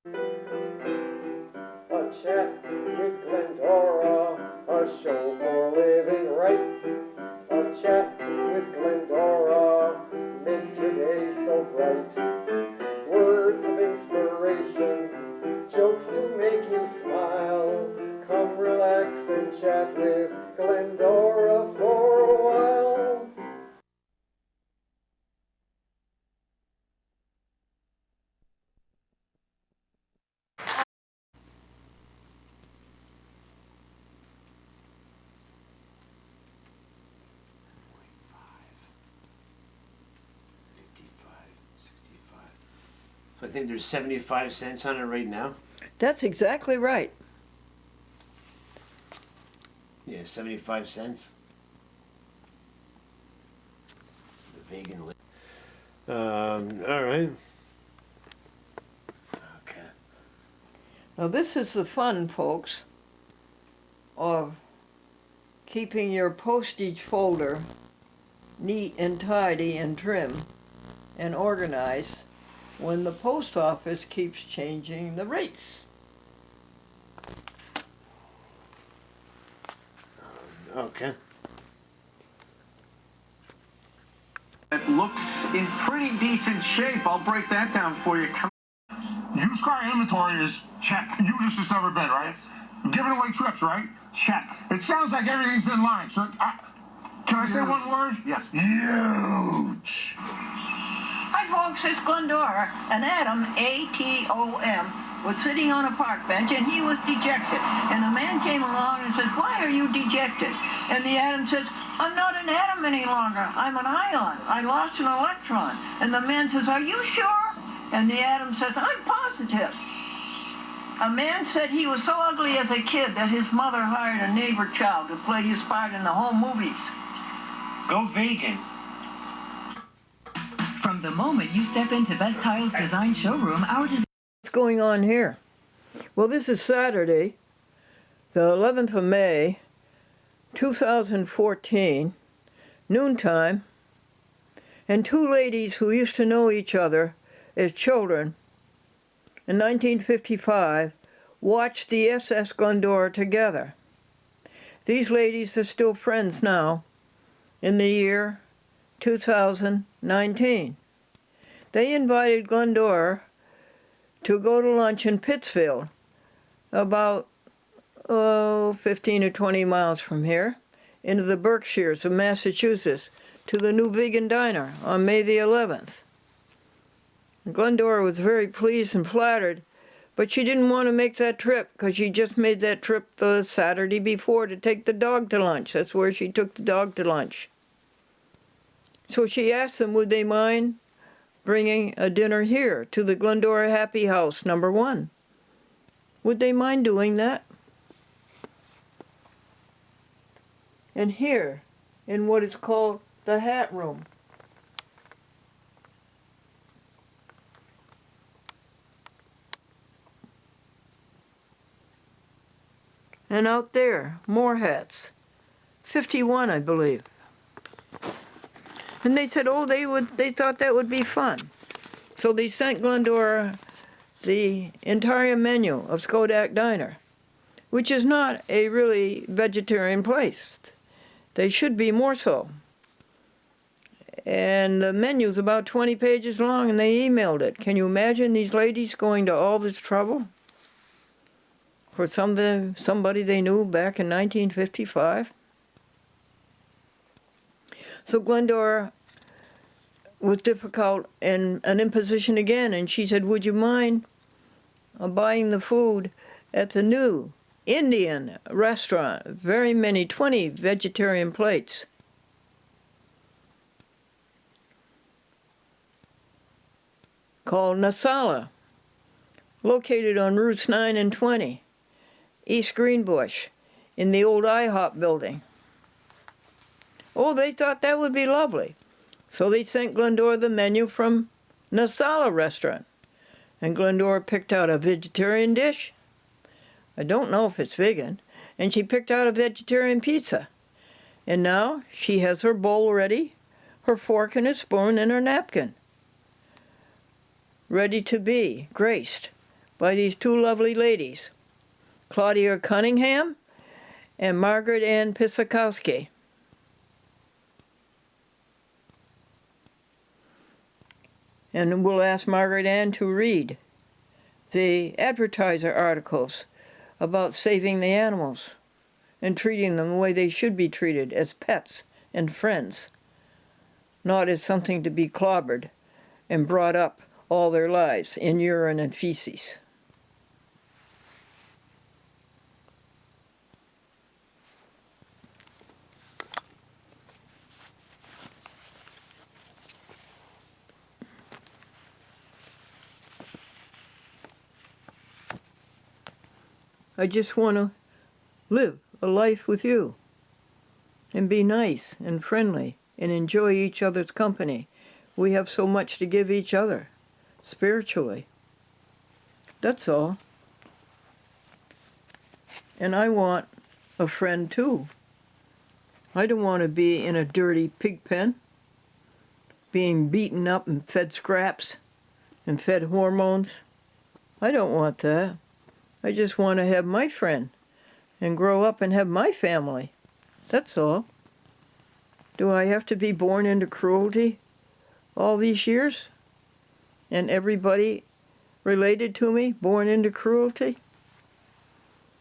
A chat with Glendora, a show for living right. A chat with Glendora makes your day so bright. Words of inspiration, jokes to make you smile. Come relax and chat with Glendora for a while. So I think there's 75 cents on it right now. That's exactly right. Yeah, 75 cents. The vegan. All right. Okay. Now this is the fun, folks, of keeping your postage folder neat and tidy and trim and organized when the post office keeps changing the rates. Okay. It looks in pretty decent shape. I'll break that down for you. Used car inventory is check. Used as it's ever been, right? Giving away trips, right? Check. It sounds like everything's in line. So, can I say one word? Yes. Huge. Hi folks, it's Glendora, and Adam, A-T-O-M, was sitting on a park bench and he was dejected. And a man came along and says, "Why are you dejected?" And the Adam says, "I'm not an atom any longer, I'm an ion. I lost an electron." And the man says, "Are you sure?" And the Adam says, "I'm positive." A man said he was so ugly as a kid that his mother hired a neighbor child to play his part in the home movies. Go vegan. From the moment you step into Best Tiles Design Showroom, our design... What's going on here? Well, this is Saturday, the 11th of May, 2014, noontime, and two ladies who used to know each other as children in 1955 watched the SS Glendora together. These ladies are still friends now in the year 2019. They invited Glendora to go to lunch in Pittsfield, about 15 or 20 miles from here, into the Berkshires of Massachusetts, to the new vegan diner on May the 11th. Glendora was very pleased and flattered, but she didn't want to make that trip because she just made that trip the Saturday before to take the dog to lunch. That's where she took the dog to lunch. So she asked them, would they mind bringing a dinner here to the Glendora Happy House, number 1. Would they mind doing that? And here, in what is called the Hat Room. And out there, more hats. 51, I believe. And they said, oh, they thought that would be fun. So they sent Glendora the entire menu of Skodak Diner, which is not a really vegetarian place. They should be more so. And the menu's about 20 pages long, and they emailed it. Can you imagine these ladies going to all this trouble for somebody they knew back in 1955? So Glendora was difficult and an imposition again, and she said, would you mind buying the food at the new Indian restaurant? Very many, 20 vegetarian plates. Called Nasala, located on routes 9 and 20, East Greenbush, in the old IHOP building. Oh, they thought that would be lovely. So they sent Glendora the menu from Nasala restaurant. And Glendora picked out a vegetarian dish. I don't know if it's vegan. And she picked out a vegetarian pizza. And now she has her bowl ready, her fork and a spoon and her napkin, ready to be graced by these two lovely ladies, Claudia Cunningham and Margaretann Pisakowski. And we'll ask Margaretann to read the Advertiser articles about saving the animals and treating them the way they should be treated, as pets and friends, not as something to be clobbered and brought up all their lives in urine and feces. I just want to live a life with you and be nice and friendly and enjoy each other's company. We have so much to give each other spiritually. That's all. And I want a friend too. I don't want to be in a dirty pig pen, being beaten up and fed scraps and fed hormones. I don't want that. I just want to have my friend and grow up and have my family. That's all. Do I have to be born into cruelty all these years? And everybody related to me born into cruelty?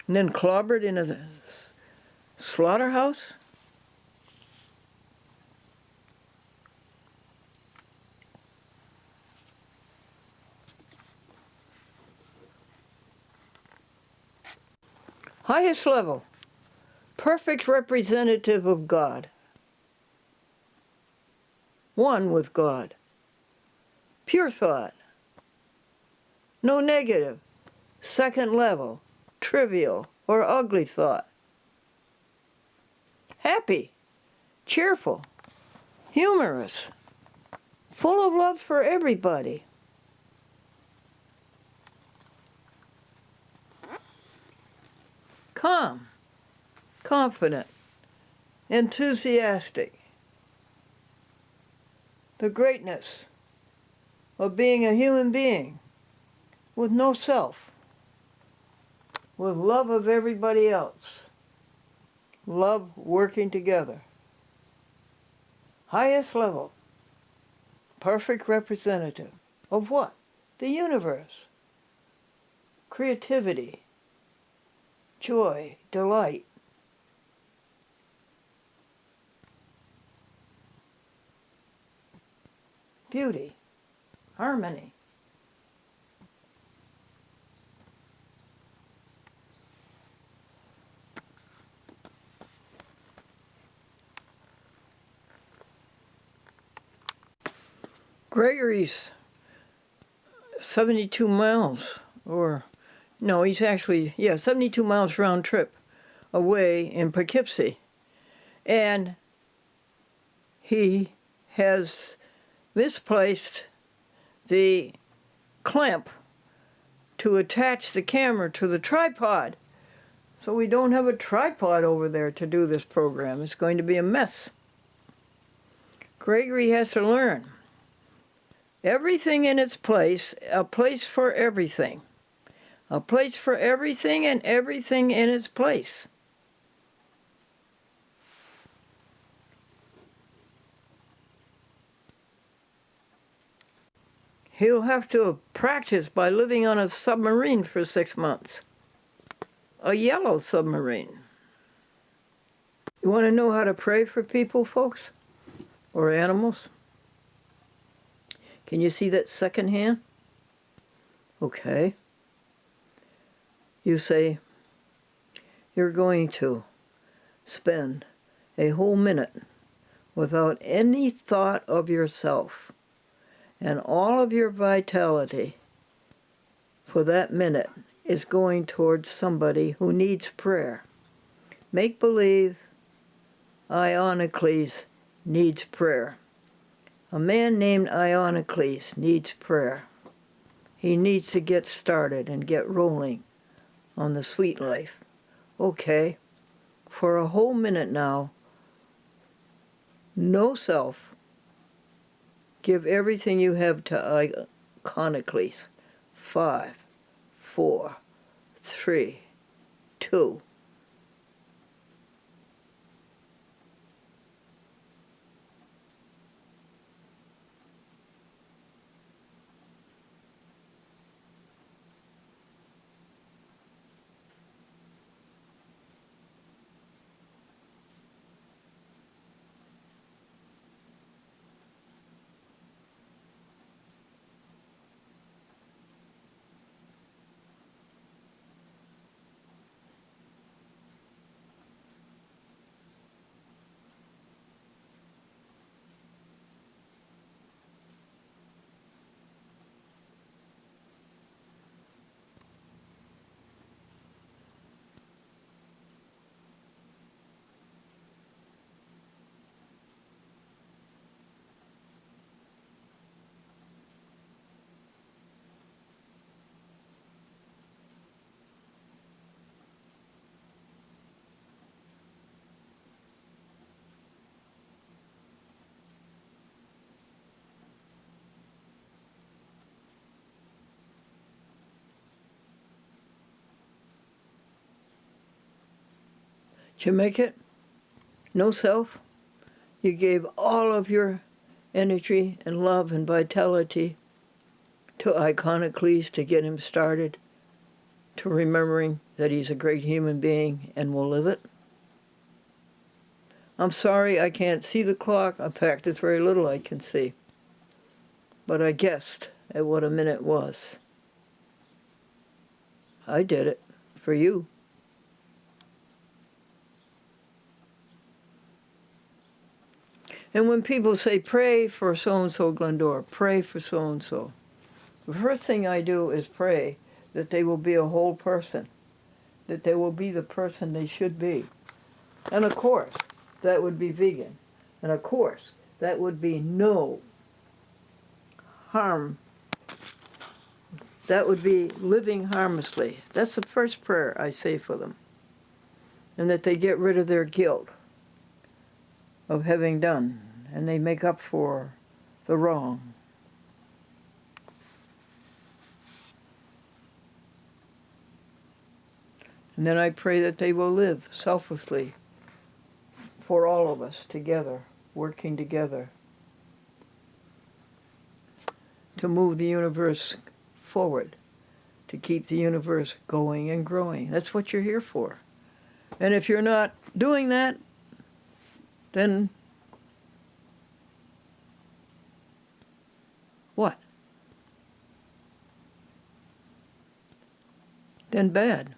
And then clobbered in a slaughterhouse? Highest level, perfect representative of God. One with God. Pure thought. No negative, second level, trivial, or ugly thought. Happy, cheerful, humorous, full of love for everybody. Calm, confident, enthusiastic. The greatness of being a human being with no self, with love of everybody else, love working together. Highest level, perfect representative of what? The universe. Creativity, joy, delight. Beauty, harmony. Gregory's 72 miles, or no, he's actually, 72 miles round trip away in Poughkeepsie. And he has misplaced the clamp to attach the camera to the tripod. So we don't have a tripod over there to do this program. It's going to be a mess. Gregory has to learn. Everything in its place, a place for everything. A place for everything and everything in its place. He'll have to practice by living on a submarine for 6 months. A yellow submarine. You want to know how to pray for people, folks? Or animals? Can you see that second hand? Okay. You say, you're going to spend a whole minute without any thought of yourself, and all of your vitality for that minute is going towards somebody who needs prayer. Make believe Ionicles needs prayer. A man named Ionicles needs prayer. He needs to get started and get rolling on the sweet life. Okay, for a whole minute now, no self. Give everything you have to Ionicles. 5, 4, 3, 2. Did you make it? No self? You gave all of your energy and love and vitality to Iconocles to get him started, to remembering that he's a great human being and will live it? I'm sorry I can't see the clock. In fact, it's very little I can see. But I guessed at what a minute was. I did it for you. And when people say, pray for so-and-so, Glendora, pray for so-and-so, the first thing I do is pray that they will be a whole person, that they will be the person they should be. And of course, that would be vegan. And of course, that would be no harm. That would be living harmlessly. That's the first prayer I say for them. And that they get rid of their guilt of having done, and they make up for the wrong. And then I pray that they will live selflessly for all of us together, working together to move the universe forward, to keep the universe going and growing. That's what you're here for. And if you're not doing that, then what? Then bad.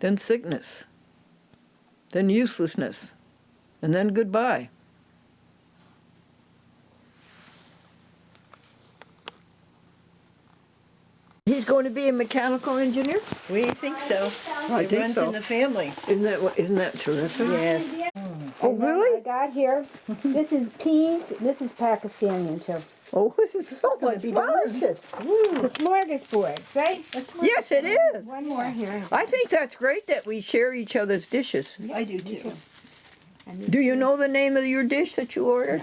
Then sickness. Then uselessness. And then goodbye. He's going to be a mechanical engineer? We think so. I It think runs so. in the family. Isn't that terrific? Yes. Oh, And then really? I got here. This is peas. This is Pakistani too. Oh, this is so much Be fun. delicious. It's a smorgasbord. See? A smorgasbord. Yes, it is. One more here. I think that's great that we share each other's dishes. I do too. Do you know the name of your dish that you ordered?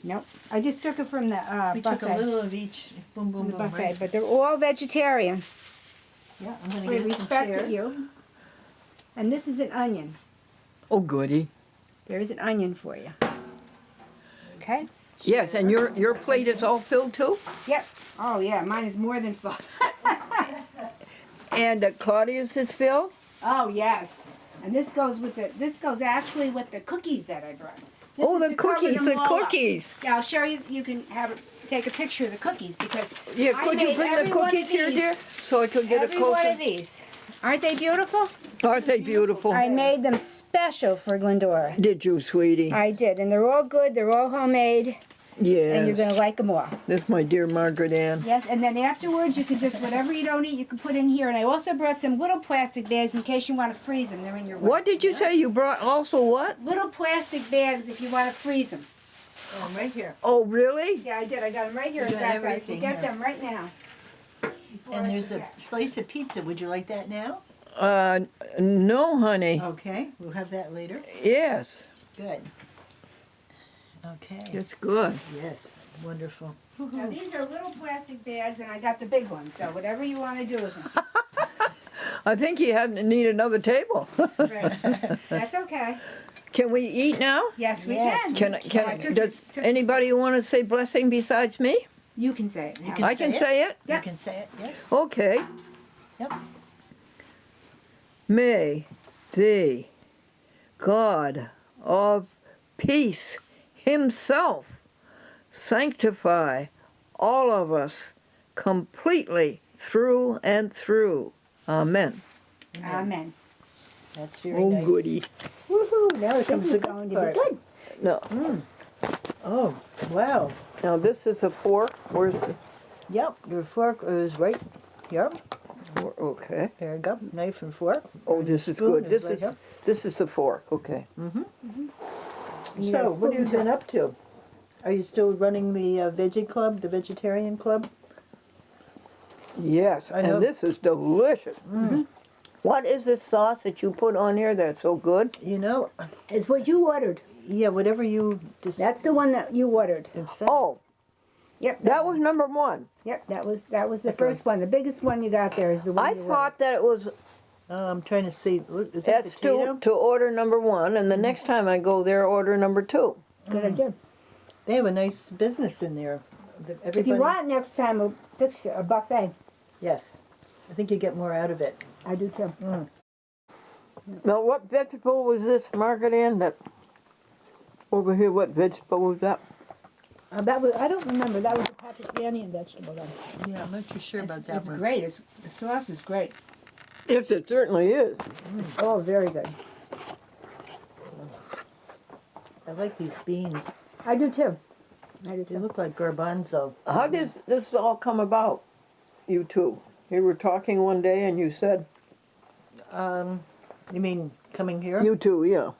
Nope. I just took it from the We buffet. took a little of each. Boom, boom, From the boom. buffet, Right? but they're all vegetarian. Yeah, I'm gonna We get us some respect chairs. you. And this is an onion. Oh, goody. There's an onion for you. Okay? Yes, and your plate is all filled too? Yep. Oh yeah, mine is more than full. And Claudia's is filled? Oh yes. And this goes with the. This goes actually with the cookies that I brought. This Oh, is the to cover cookies, the them all up. cookies. Yeah, I'll show you. You can take a picture of the cookies because Yeah, I could you made bring the every one of cookies here, these- dear? So I could get a Every one of closer. these. Aren't they beautiful? Aren't they beautiful? I made them special for Glendora. Did you, sweetie? I did, and they're all good. They're all homemade, and you're Yes. gonna like them all. This is my dear Margaretann. Yes, and then afterwards you can just whatever you don't eat, you can put in here. And I also brought some little plastic bags in case you want to freeze them. They're in your. What did you say? You brought also what? Little plastic bags if you want to freeze them. Oh, right here. Oh, really? Yeah, I did. I got them right here. In You got fact, I can everything get here. them right now. Before And I there's a forget. slice of pizza. Would you like that now? No, honey. Okay, we'll have that later. Yes, Good. Okay. it's good. Yes, wonderful. Now these are little plastic bags, and I got the big ones. So whatever you want to do with them. I think you need another table. That's okay. Can we eat now? Yes, we Yes. can. Does anybody want to say blessing besides me? You can say it. You can I can say it? say it? You Yep. can say it, yes. Okay. Yep. May the God of peace himself sanctify all of us completely through and through. Amen. Amen. That's very Oh, nice. goody. Woohoo! Now this comes is the going to good be good. No. Oh, wow. Now this is a fork. Where's the Yep, your fork is right. Yep, fork? Okay. there you go. Knife and fork. Oh, And this the is spoon good. This right is here. this is the fork. Okay. So, what have you been up to? Are you still running the veggie club, the vegetarian club? Yes, I know. and this is delicious. What is this sauce that you put on here that's so good? You know, It's what you ordered. yeah, whatever you just. That's the one that you ordered. in fact, Oh, Yep. that was number one. Yep. That was the first one. The biggest one you got there is the one I you thought that it was I'm trying to see. Is that S2 potato? to order number one, and the next time I go there, order number two. ordered. Good idea. They have a nice business in there. If you want next time, we'll fix you a buffet. Yes. I think you get more out of it. I do too. Now, what vegetable was this, Margaretann? That over here, what vegetable was that? That was, I don't remember. That was a Pakistani vegetable then. Yeah, I'm not too sure about that It's one. great. The sauce is great. Yes, it certainly is. Oh, very good. I like these beans. I do too. I do They too. look like garbanzo. How does this all come about, you two? You were talking one day and you said, You mean coming here? you two, yeah.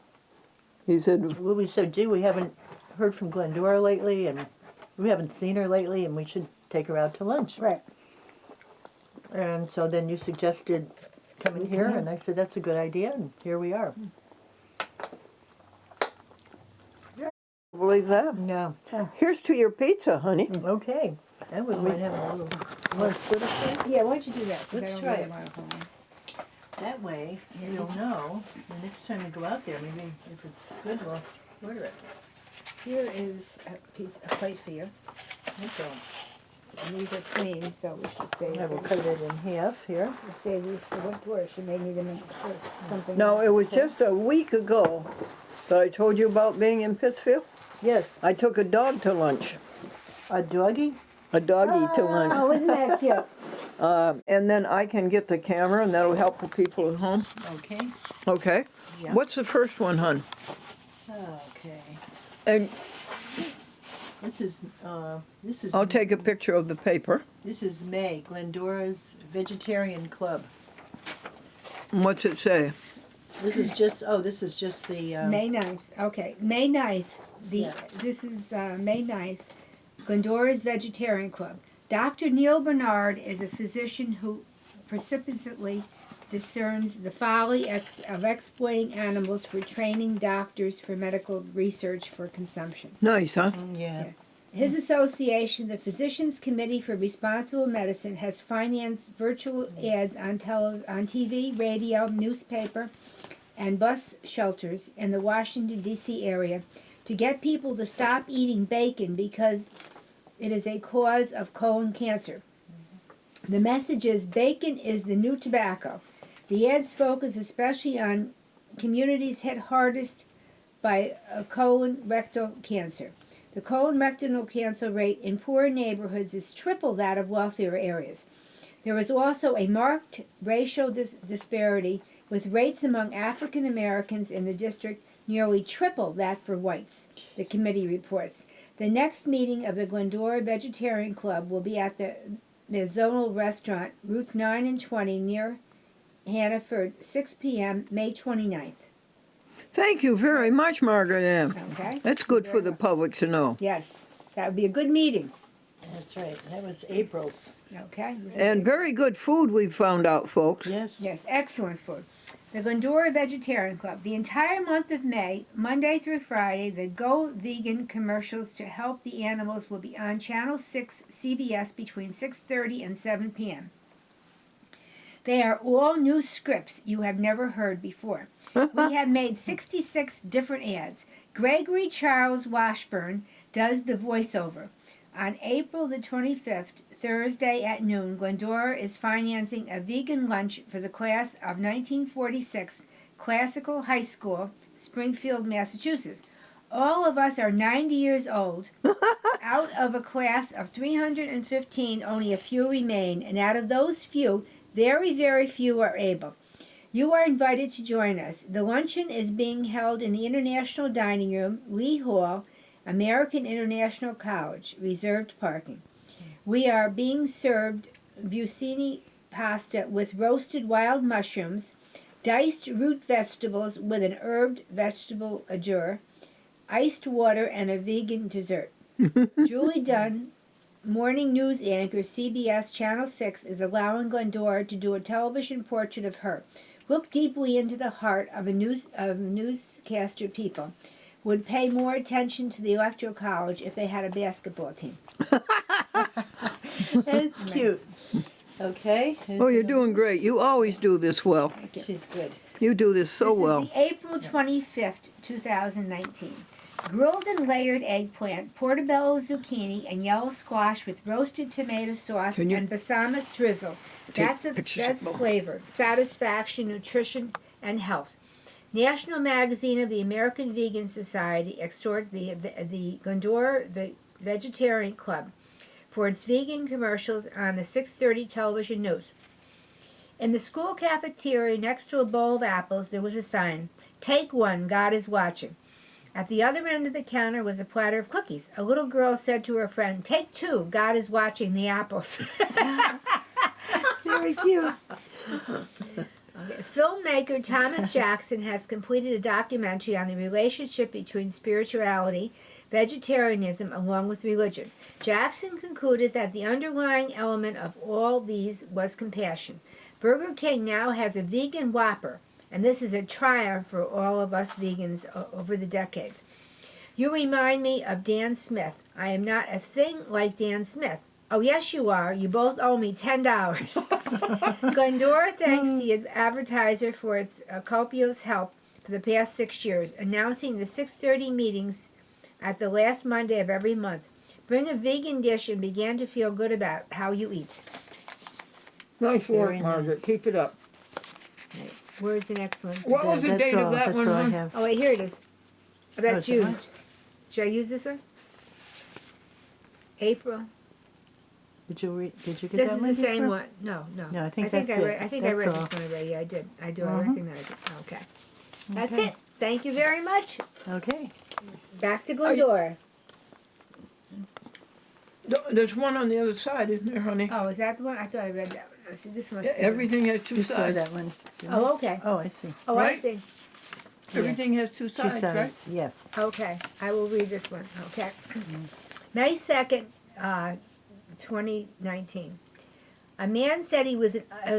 He said, Well, we said, gee, we haven't heard from Glendora lately, and we haven't seen her lately, and we should take her out to lunch. Right. And so then you suggested coming here, and I said, that's a good idea, and here we are. believe that? Yeah. Here's to your pizza, honey. Okay. I wouldn't mind having a little. You want to split it, please? Yeah, why don't you do that? 'Cause I Let's don't try really it. wanna hold on. That way, you'll know the next time you go out there, maybe if it's good, we'll order it. Here is a plate for you. So And these are clean, so we should save I will them. cut it in half here. We'll save these for winter. She may need them for something. No, else. it was just a week ago that I told you about being in Pittsfield. Yes, I took a dog to lunch, a doggy. a doggy to lunch. Oh, isn't that cute? And then I can get the camera and that'll help the people at home. Okay. Okay. Yeah. What's the first one, hon? Okay. And This is I'll take a picture of the paper. This is May, Glendora's Vegetarian Club. And what's it say? This is just the May 9th. Okay, May 9th. Yeah. This is May 9th. Glendora's Vegetarian Club. Dr. Neil Bernard is a physician who precipitously discerns the folly of exploiting animals for training doctors for medical research for consumption. Nice, huh? yeah. His association, the Physicians Committee for Responsible Medicine, has financed virtual ads on TV, radio, newspaper, and bus shelters in the Washington, D.C. area to get people to stop eating bacon because it is a cause of colon cancer. The message is bacon is the new tobacco. The ads focus especially on communities hit hardest by colon rectal cancer. The colon rectal cancer rate in poor neighborhoods is triple that of wealthier areas. There is also a marked racial disparity, with rates among African Americans in the district nearly triple that for whites, the committee reports. The next meeting of the Glendora Vegetarian Club will be at the Mazzonal Restaurant, routes 9 and 20 near Hannaford, 6 p.m., May 29th. Thank you very much, Margaretann. Okay? That's good for the public to know. Yes, that would be a good meeting. That's right. That was April's. Okay? And very good food we found out, folks. Yes. Yes, excellent food. The Glendora Vegetarian Club. The entire month of May, Monday through Friday, the Go Vegan commercials to help the animals will be on Channel 6 CBS between 6:30 and 7 p.m. They are all new scripts you have never heard before. We have made 66 different ads. Gregory Charles Washburn does the voiceover. On April the 25th, Thursday at noon, Glendora is financing a vegan lunch for the class of 1946 Classical High School, Springfield, Massachusetts. All of us are 90 years old. Out of a class of 315, only a few remain, and out of those few, very, very few are able. You are invited to join us. The luncheon is being held in the International Dining Room, Lee Hall, American International College, reserved parking. We are being served bucini pasta with roasted wild mushrooms, diced root vegetables with an herbed vegetable adjure, iced water, and a vegan dessert. Julie Dunn, morning news anchor, CBS Channel 6, is allowing Glendora to do a television portrait of her. Look deeply into the heart of newscaster people. Would pay more attention to the Electoral College if they had a basketball team. That's cute. Okay. Oh, you're doing great. You always do this well. She's good. You do this so well. This is the April 25th, 2019. Grilled and layered eggplant, portobello zucchini, and yellow squash with roasted tomato sauce and balsamic drizzle. That's flavor, satisfaction, nutrition, and health. National Magazine of the American Vegan Society extored the Glendora Vegetarian Club for its vegan commercials on the 6:30 television news. In the school cafeteria next to a bowl of apples, there was a sign, "Take one, God is watching." At the other end of the counter was a platter of cookies. A little girl said to her friend, "Take two, God is watching the apples." Very cute. Okay. Filmmaker Thomas Jackson has completed a documentary on the relationship between spirituality, vegetarianism, along with religion. Jackson concluded that the underlying element of all these was compassion. Burger King now has a vegan Whopper, and this is a triumph for all of us vegans over the decades. You remind me of Dan Smith. I am not a thing like Dan Smith. Oh, yes, you are. You both owe me $10. Glendora thanks the Advertiser for its copious help for the past 6 years, announcing the 6:30 meetings at the last Monday of every month. Bring a vegan dish and begin to feel good about how you eat. Nice work, Very Margaret. nice. Keep it up. Where's the next one? What was the That's date all. of that That's one? all I hon? have. Oh, wait, here it is. That's is it? used. Should I use this one? April. Did you get This that is one? the same Jennifer? one. No. No, I think I that's it. read, I think I That's read all. this one already. Yeah, I did. I do. I Mhm. recognize it. Okay. That's Okay. it. Thank you very much. Okay. Back to Glendora. There's one on the other side, isn't there, honey? Oh, is that the one? I thought I read that one. Oh, see, this must Yeah, be everything has two You saw sides. that one. didn't Oh, you? okay. Oh, I see. Oh, I Right? see. Everything has two Two sides, right? sides. Yes. Okay. I will read this one. Okay. May 2nd, 2019. A man said he was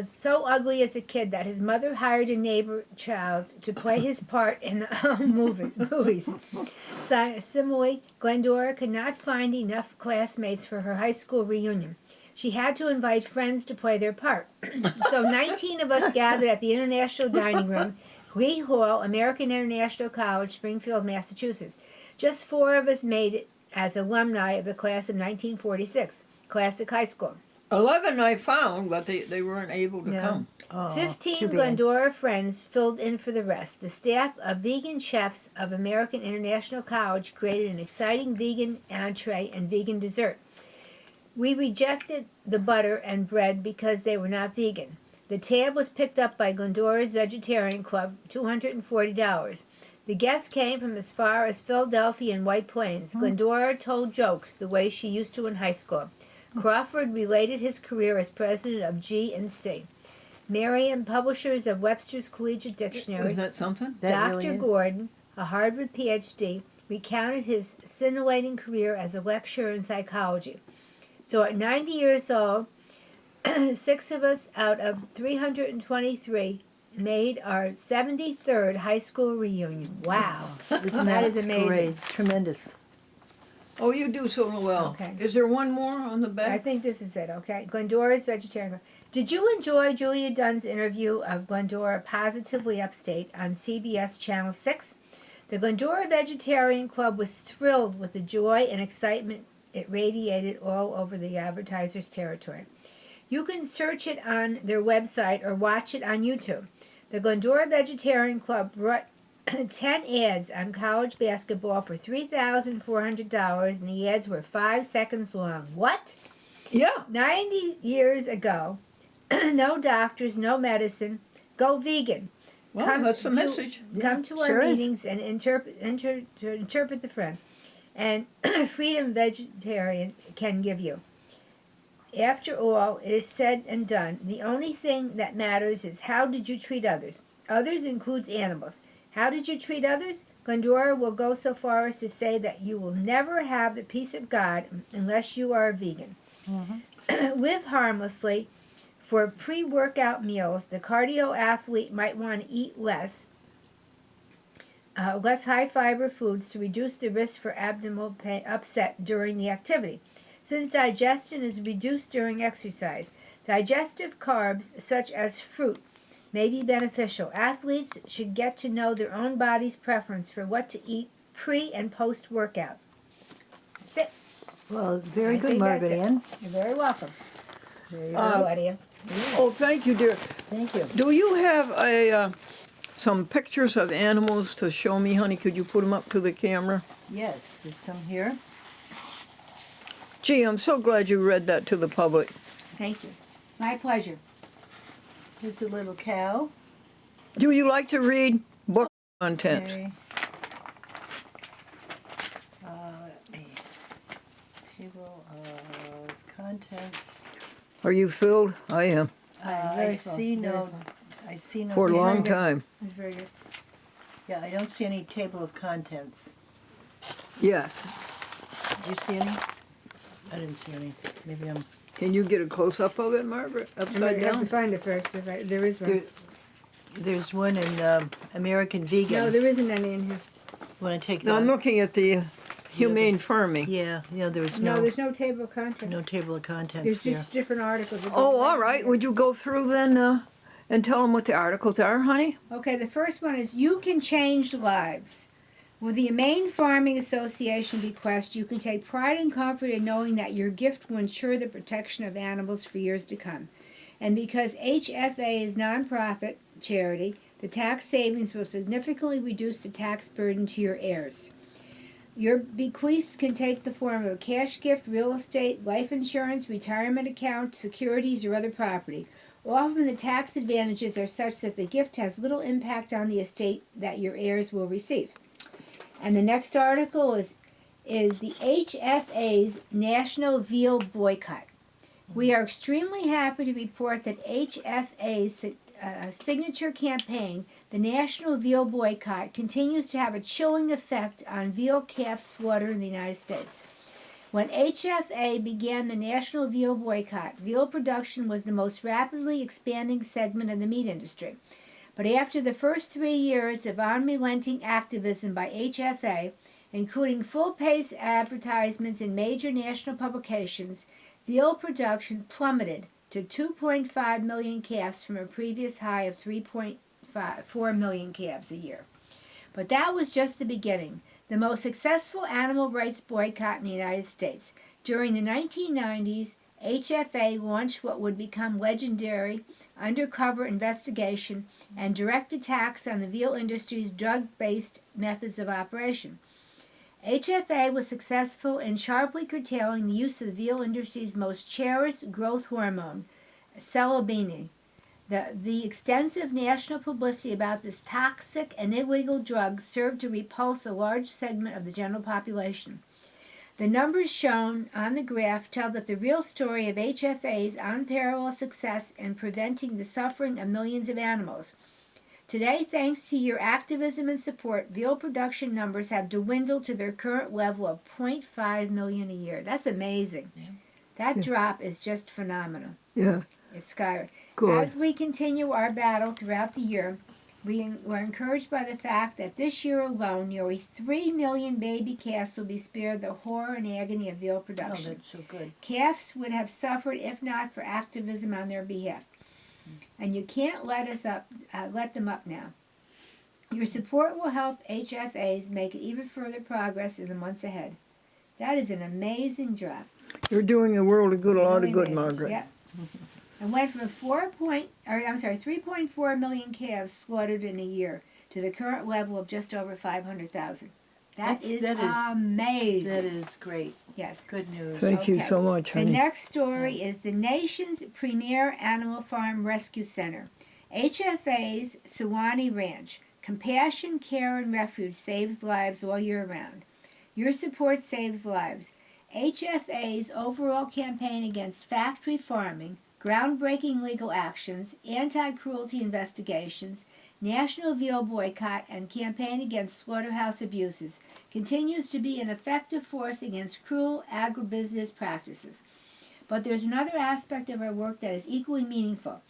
so ugly as a kid that his mother hired a neighbor child to play his part in the movies. Similarly, Glendora could not find enough classmates for her high school reunion. She had to invite friends to play their part. So 19 of us gathered at the International Dining Room, Lee Hall, American International College, Springfield, Massachusetts. Just 4 of us made it as alumni of the class of 1946, Classic High School. 11 I found, but they weren't able to No. come. Oh, 15 too bad. Glendora friends filled in for the rest. The staff of vegan chefs of American International College created an exciting vegan entree and vegan dessert. We rejected the butter and bread because they were not vegan. The tab was picked up by Glendora's Vegetarian Club, $240. The guests came from as far as Philadelphia and White Plains. Glendora told jokes the way she used to in high school. Crawford related his career as president of G&C. Merriam, publishers of Webster's Collegiate Dictionary, Isn't that something? That Dr. really is. Gordon, a Harvard PhD, recounted his scintillating career as a lecturer in psychology. So at 90 years old, 6 of us out of 323 made our 73rd high school reunion. Wow. Isn't That is that amazing. great? Tremendous. Oh, you do so well. Okay. Is there one more on the I back? think this is it, okay? Glendora's Vegetarian. Did you enjoy Julia Dunn's interview of Glendora Positively Upstate on CBS Channel 6? The Glendora Vegetarian Club was thrilled with the joy and excitement it radiated all over the Advertiser's territory. You can search it on their website or watch it on YouTube. The Glendora Vegetarian Club brought 10 ads on college basketball for $3,400, and the ads were 5 seconds long. What? Yeah. 90 years ago, no doctors, no medicine, go vegan. Well, that's the message. Come to our sure is. meetings and interpret the friend. And freedom vegetarian can give you. After all, it is said and done. The only thing that matters is how did you treat others. Others includes animals. How did you treat others? Glendora will go so far as to say that you will never have the peace of God unless you are a vegan. Live harmlessly. For pre-workout meals, the cardio athlete might want to eat less high-fiber foods to reduce the risk for abdominal upset during the activity. Since digestion is reduced during exercise, digestive carbs such as fruit may be beneficial. Athletes should get to know their own body's preference for what to eat pre- and post-workout. That's it. Well, very I good, think that's it. Margaretann. You're very welcome. There you go, Claudia. Oh, thank you, dear. Thank you. Do you have some pictures of animals to show me, honey? Could you put them up to the camera? Yes, there's some here. Gee, I'm so glad you read that to the public. Thank you. My pleasure. Here's a little cow. Do you like to read book content? Okay. Let me. Table of contents. Are you filled? I am. I see no. I see no. For a He's long very good. time. That's very good. Yeah, I don't see any table of contents. Yeah. Did you see any? I didn't see any. Maybe I'm. Can you get a close-up of it, Margaret? I Upside have to down? find it first. There is one. There, there's one in American Vegan. No, there isn't any in here. Want to take No, that? I'm looking at the Humane Farming. Yeah, there's No, no there's no table of contents. no table of contents There's there. just different articles. Oh, all right. Would you go through then and tell them what the articles are, honey? Okay, the first one is You Can Change Lives. With the Humane Farming Association bequest, you can take pride and comfort in knowing that your gift will ensure the protection of animals for years to come. And because HFA is nonprofit charity, the tax savings will significantly reduce the tax burden to your heirs. Your bequest can take the form of a cash gift, real estate, life insurance, retirement account, securities, or other property. Often the tax advantages are such that the gift has little impact on the estate that your heirs will receive. And the next article is the HFA's National Veal Boycott. We are extremely happy to report that HFA's signature campaign, the National Veal Boycott, continues to have a chilling effect on veal calf slaughter in the United States. When HFA began the National Veal Boycott, veal production was the most rapidly expanding segment of the meat industry. But after the first 3 years of unrelenting activism by HFA, including full-page advertisements in major national publications, veal production plummeted to 2.5 million calves from a previous high of 3.4 million calves a year. But that was just the beginning. The most successful animal rights boycott in the United States. During the 1990s, HFA launched what would become legendary undercover investigation and direct attacks on the veal industry's drug-based methods of operation. HFA was successful in sharply curtailing the use of the veal industry's most cherished growth hormone, psilocybin. The extensive national publicity about this toxic and illegal drug served to repulse a large segment of the general population. The numbers shown on the graph tell that the real story of HFA's unparalleled success in preventing the suffering of millions of animals. Today, thanks to your activism and support, veal production numbers have dwindled to their current level of 0.5 million a year. That's amazing. Yeah. That drop is just phenomenal. Yeah. It's skyrocketing. Good. As we continue our battle throughout the year, We're encouraged by the fact that this year alone, nearly 3 million baby calves will be spared the horror and agony of veal Oh, production. that's so good. Calves would have suffered if not for activism on their behalf. And you can't let them up now. Your support will help HFAs make even further progress in the months ahead. That is an amazing job. You're doing the world a lot of Really good, amazing. Margaret. Yep. And went from 3.4 million calves slaughtered in a year to the current level of just over 500,000. That is amazing. That is great. Yes. Good news. Thank you so much, honey. The next story is the nation's premier animal farm rescue center, HFA's Suwannee Ranch. Compassion, care, and refuge saves lives all year round. Your support saves lives. HFA's overall campaign against factory farming, groundbreaking legal actions, anti-cruelty investigations, national veal boycott, and campaign against slaughterhouse abuses continues to be an effective force against cruel agribusiness practices. But there's another aspect of our work that is equally meaningful.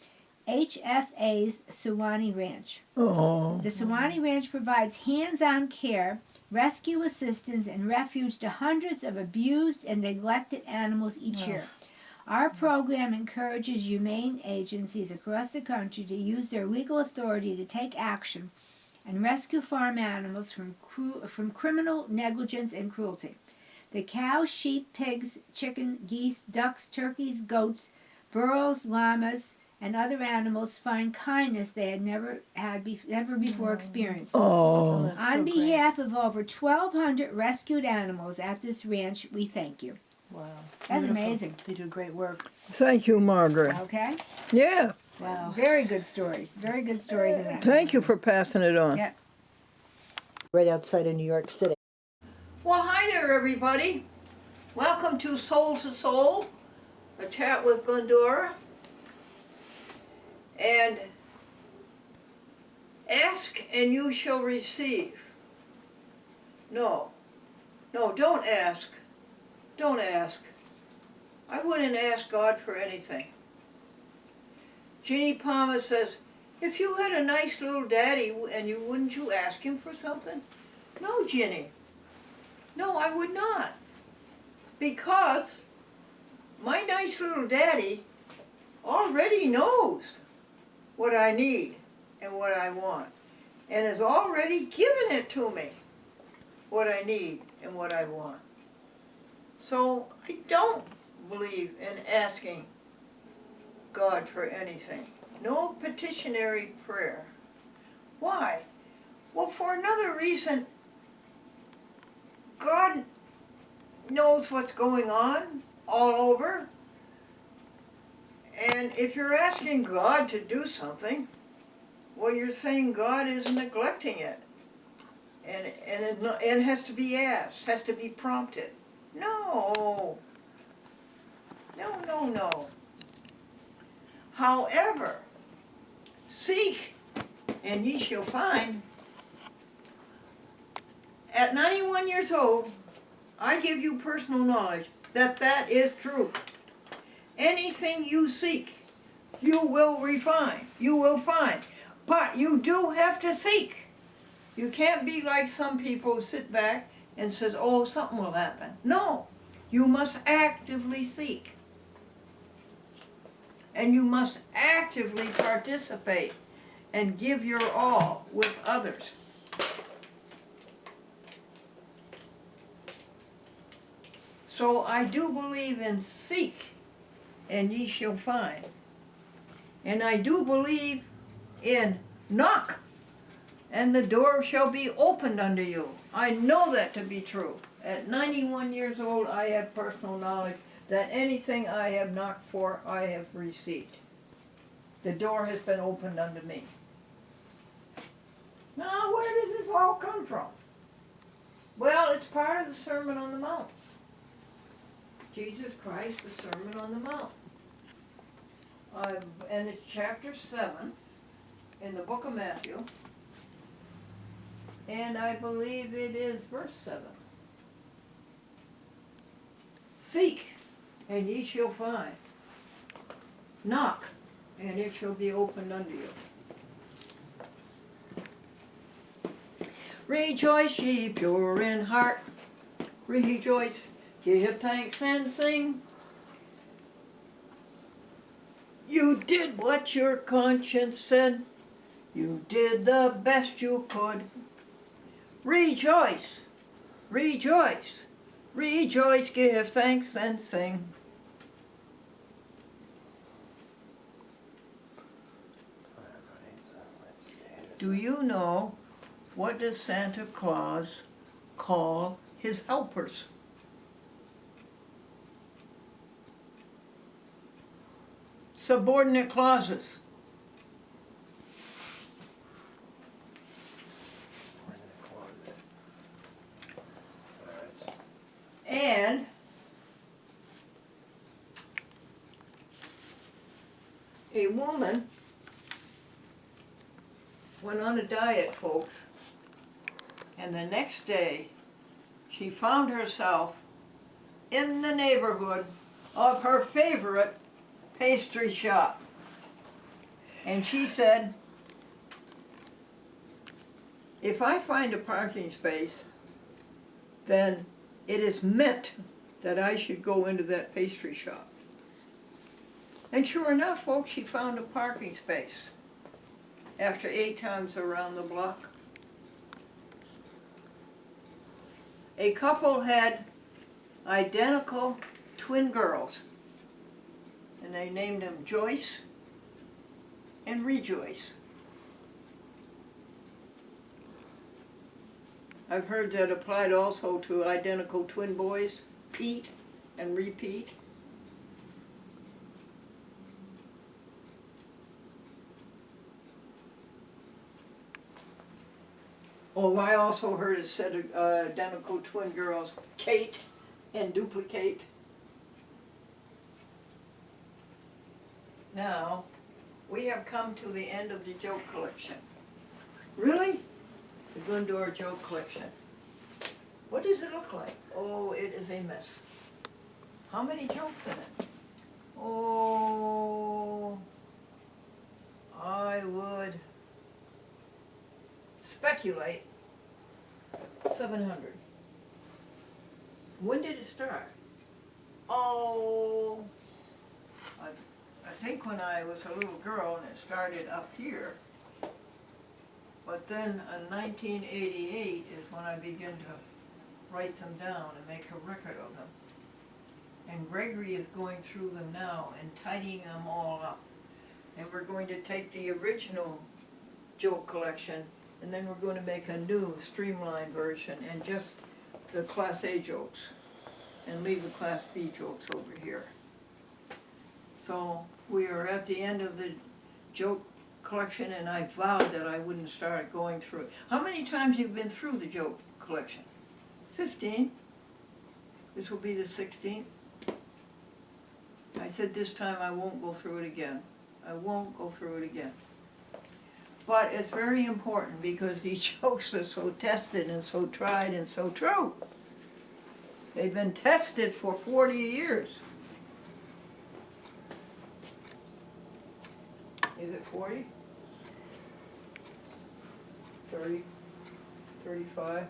HFA's Suwannee Ranch. Oh. The Suwannee Ranch provides hands-on care, rescue assistance, and refuge to hundreds of abused and neglected animals each year. Our program encourages humane agencies across the country to use their legal authority to take action and rescue farm animals from criminal negligence and cruelty. The cows, sheep, pigs, chicken, geese, ducks, turkeys, goats, burros, llamas, and other animals find kindness they had never before experienced. Oh. On behalf of over 1,200 rescued animals at this ranch, we thank you. Wow. That's Beautiful. amazing. They do great work. Thank you, Margaret. Okay? Yeah. Wow. Very good stories. Very good stories in that. Thank you for passing it on. Yeah. Right outside of New York City. Well, hi there, everybody. Welcome to Soul, a chat with Glendora. And ask and you shall receive. No, don't ask. Don't ask. I wouldn't ask God for anything. Jeannie Palmer says, if you had a nice little daddy, and wouldn't you ask him for something? No, Ginny. No, I would not. Because my nice little daddy already knows what I need and what I want, and has already given it to me, what I need and what I want. So I don't believe in asking God for anything. No petitionary prayer. Why? Well, for another reason, God knows what's going on all over. And if you're asking God to do something, well, you're saying God is neglecting it. And it has to be asked, has to be prompted. No. No. However, seek and ye shall find. At 91 years old, I give you personal knowledge that is true. Anything you seek, you will refine, you will find. But you do have to seek. You can't be like some people who sit back and says, oh, something will happen. No, you must actively seek. And you must actively participate and give your all with others. So I do believe in seek and ye shall find. And I do believe in knock and the door shall be opened unto you. I know that to be true. At 91 years old, I have personal knowledge that anything I have knocked for, I have received. The door has been opened unto me. Now, where does this all come from? Well, it's part of the Sermon on the Mount. Jesus Christ, the Sermon on the Mount. And it's chapter 7 in the book of Matthew. And I believe it is verse 7. Seek, and ye shall find. Knock, and it shall be opened unto you. Rejoice, ye pure in heart. Rejoice, give thanks and sing. You did what your conscience said. You did the best you could. Rejoice, rejoice, rejoice, give thanks and sing. All right, let's see. Do you know, what does Santa Claus call his helpers? Subordinate clauses. And a woman went on a diet, folks, and the next day she found herself in the neighborhood of her favorite pastry shop. And she said, if I find a parking space, then it is meant that I should go into that pastry shop. And sure enough, folks, she found a parking space after 8 times around the block. A couple had identical twin girls, and they named them Joyce and Rejoice. I've heard that applied also to identical twin boys, Pete and Repeat. Oh, I also heard it said identical twin girls, Kate and Duplicate. Now, we have come to the end of the joke collection. Really? The Glendora joke collection. What does it look like? Oh, it is a mess. How many jokes in it? Oh, I would speculate 700. When did it start? Oh, I think when I was a little girl and it started up here. But then in 1988 is when I began to write them down and make a record of them. And Gregory is going through them now and tidying them all up. And we're going to take the original joke collection and then we're going to make a new streamlined version and just the Class A jokes and leave the Class B jokes over here. So we are at the end of the joke collection and I vowed that I wouldn't start going through it. How many times have you been through the joke collection? 15. This will be the 16th. I said this time I won't go through it again. I won't go through it again. But it's very important because these jokes are so tested and so tried and so true. They've been tested for 40 years. Is it 40? 30? 35?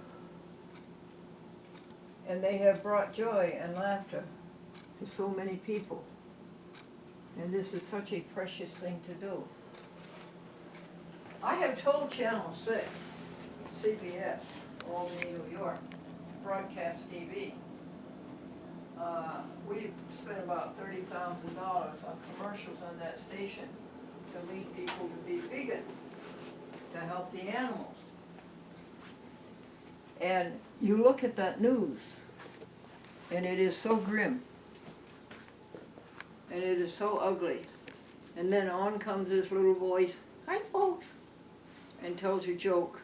And they have brought joy and laughter to so many people. And this is such a precious thing to do. I have told Channel 6, CBS, Albany, New York, broadcast TV, we've spent about $30,000 on commercials on that station to lead people to be vegan, to help the animals. And you look at that news, and it is so grim, and it is so ugly. And then on comes this little voice, "Hi folks," and tells a joke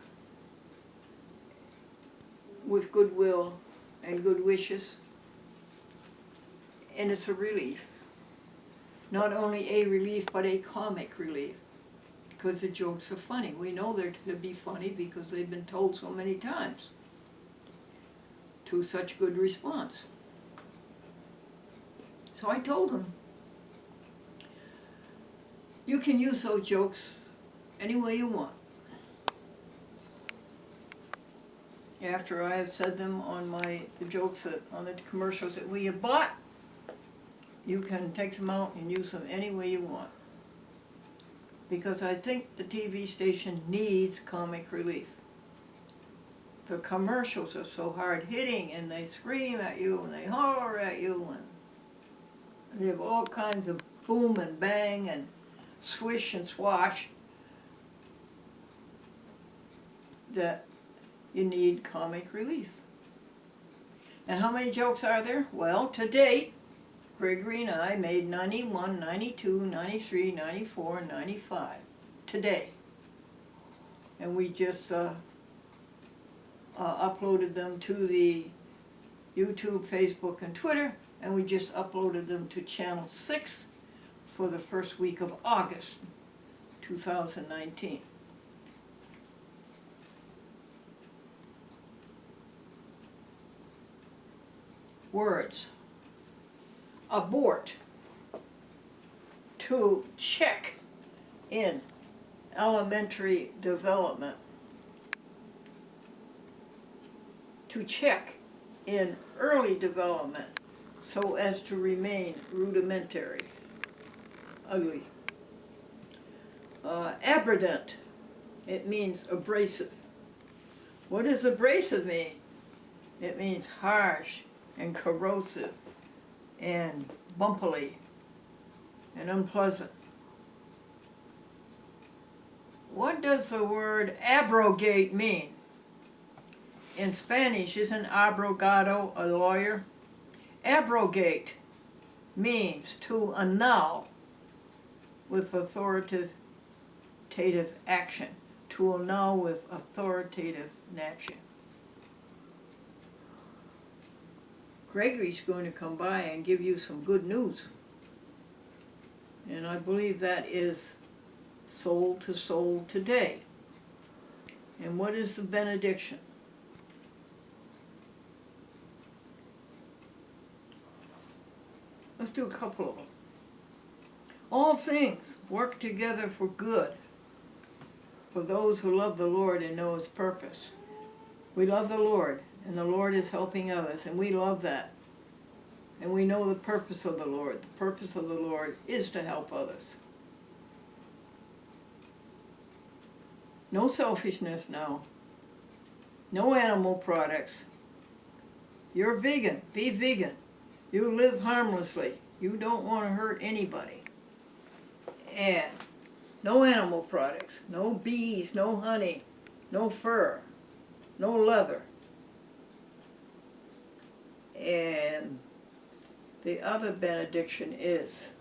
with goodwill and good wishes. And it's a relief. Not only a relief, but a comic relief. Because the jokes are funny. We know they're going to be funny because they've been told so many times. To such good response. So I told them, you can use those jokes any way you want. after I have said them on the jokes on the commercials that we have bought, you can take them out and use them any way you want. Because I think the TV station needs comic relief. The commercials are so hard hitting, and they scream at you and they holler at you, and they have all kinds of boom and bang and swish and swash that you need comic relief. And how many jokes are there? Well, to date, Gregory and I made 91, 92, 93, 94, 95 today. And we just uploaded them to the YouTube, Facebook, and Twitter, and we just uploaded them to Channel 6 for the first week of August 2019. Words. Abort. To check in elementary development. To check in early development so as to remain rudimentary. Ugly. Abradant. It means abrasive. What does abrasive mean? It means harsh and corrosive and bumpily and unpleasant. What does the word abrogate mean? In Spanish, isn't abrogado a lawyer? Abrogate means to annul with authoritative action. To annul with authoritative action. Gregory's going to come by and give you some good news. And I believe that is soul to soul today. And what is the benediction? Let's do a couple of them. All things work together for good for those who love the Lord and know His purpose. We love the Lord, and the Lord is helping others, and we love that. And we know the purpose of the Lord. The purpose of the Lord is to help others. No selfishness now. No animal products. You're vegan. Be vegan. You live harmlessly. You don't want to hurt anybody. And no animal products. No bees, no honey, no fur, no leather. And the other benediction is,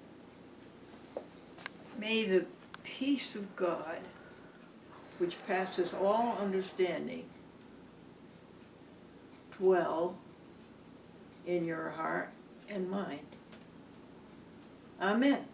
may the peace of God, which passes all understanding, dwell in your heart and mind. Amen.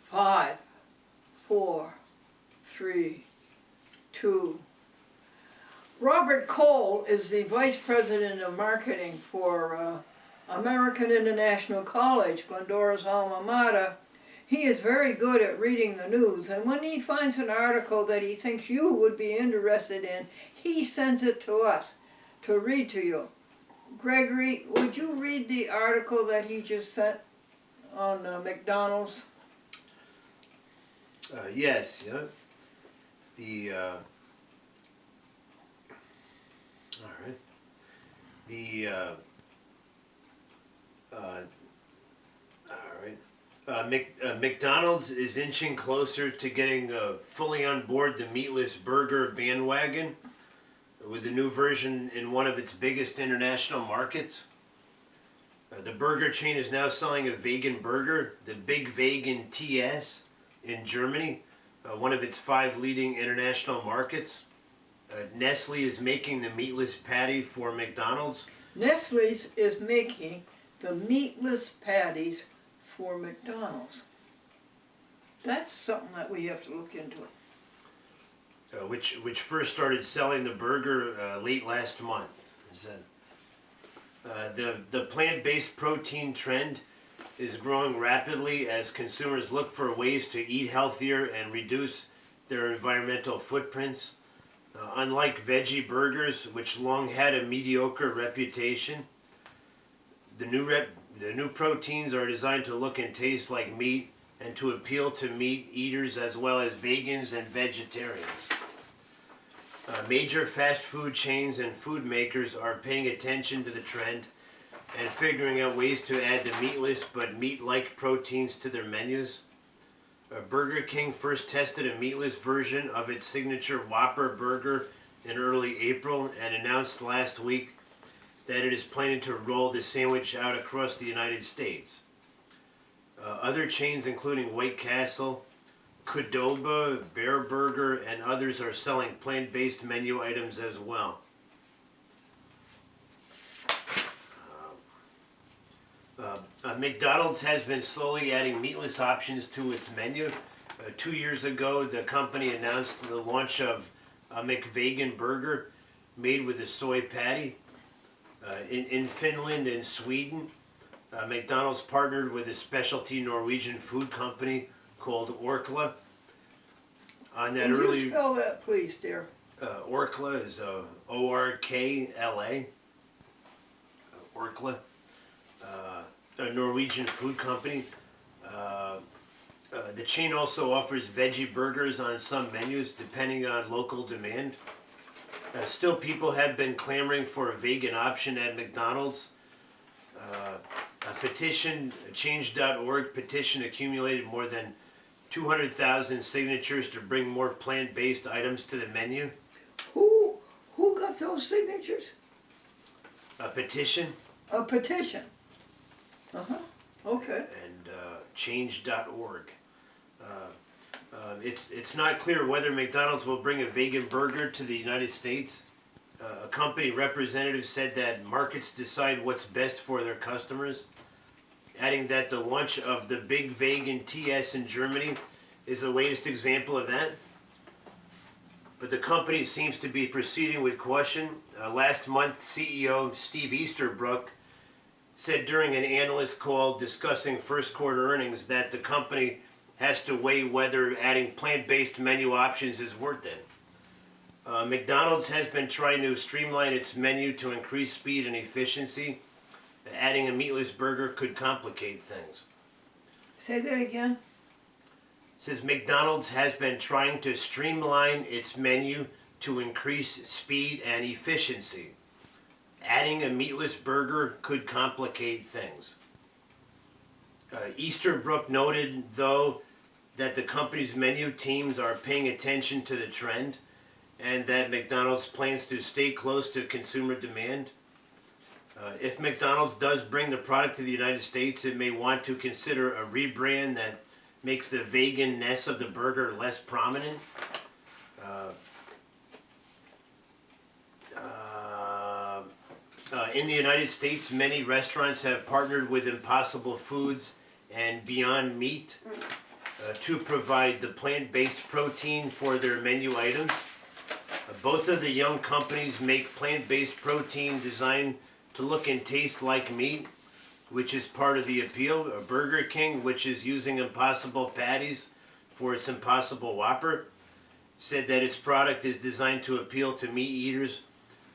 Five, 4, 3, 2. Robert Cole is the Vice President of Marketing for American International College, Glendora's alma mater. He is very good at reading the news, and when he finds an article that he thinks you would be interested in, he sends it to us to read to you. Gregory, would you read the article that he just sent on McDonald's? Yes, yeah. All right. McDonald's is inching closer to getting fully on board the meatless burger bandwagon with a new version in one of its biggest international markets. The burger chain is now selling a vegan burger, the Big Vegan TS, in Germany, one of its 5 leading international markets. Nestle is making the meatless patty for McDonald's. Nestle's is making the meatless patties for McDonald's. That's something that we have to look into. Which first started selling the burger late last month. The plant-based protein trend is growing rapidly as consumers look for ways to eat healthier and reduce their environmental footprints. Unlike veggie burgers, which long had a mediocre reputation, the new proteins are designed to look and taste like meat and to appeal to meat eaters as well as vegans and vegetarians. Major fast food chains and food makers are paying attention to the trend and figuring out ways to add the meatless but meat-like proteins to their menus. Burger King first tested a meatless version of its signature Whopper burger in early April and announced last week that it is planning to roll the sandwich out across the United States. Other chains including White Castle, Qdoba, Bear Burger, and others are selling plant-based menu items as well. McDonald's has been slowly adding meatless options to its menu. 2 years ago, the company announced the launch of a McVegan burger made with a soy patty. In Finland and Sweden, McDonald's partnered with a specialty Norwegian food company called Orkla. On that Would you spell that, please, dear? Orkla is O-R-K-L-A. Orkla. A Norwegian food company. The chain also offers veggie burgers on some menus depending on local demand. Still, people have been clamoring for a vegan option at McDonald's. A petition, change.org petition accumulated more than 200,000 signatures to bring more plant-based items to the menu. Who got those signatures? A petition. A petition. Okay. And change.org. It's not clear whether McDonald's will bring a vegan burger to the United States. A company representative said that markets decide what's best for their customers, adding that the launch of the Big Vegan TS in Germany is the latest example of that. But the company seems to be proceeding with caution. Last month, CEO Steve Easterbrook said during an analyst call discussing first quarter earnings that the company has to weigh whether adding plant-based menu options is worth it. McDonald's has been trying to streamline its menu to increase speed and efficiency. Adding a meatless burger could complicate things. Say that again. It says McDonald's has been trying to streamline its menu to increase speed and efficiency. Adding a meatless burger could complicate things. Easterbrook noted, though, that the company's menu teams are paying attention to the trend and that McDonald's plans to stay close to consumer demand. If McDonald's does bring the product to the United States, it may want to consider a rebrand that makes the vegan-ness of the burger less prominent. In the United States, many restaurants have partnered with Impossible Foods and Beyond Meat to provide the plant-based protein for their menu items. Both of the young companies make plant-based protein designed to look and taste like meat, which is part of the appeal. Burger King, which is using Impossible patties for its Impossible Whopper, said that its product is designed to appeal to meat eaters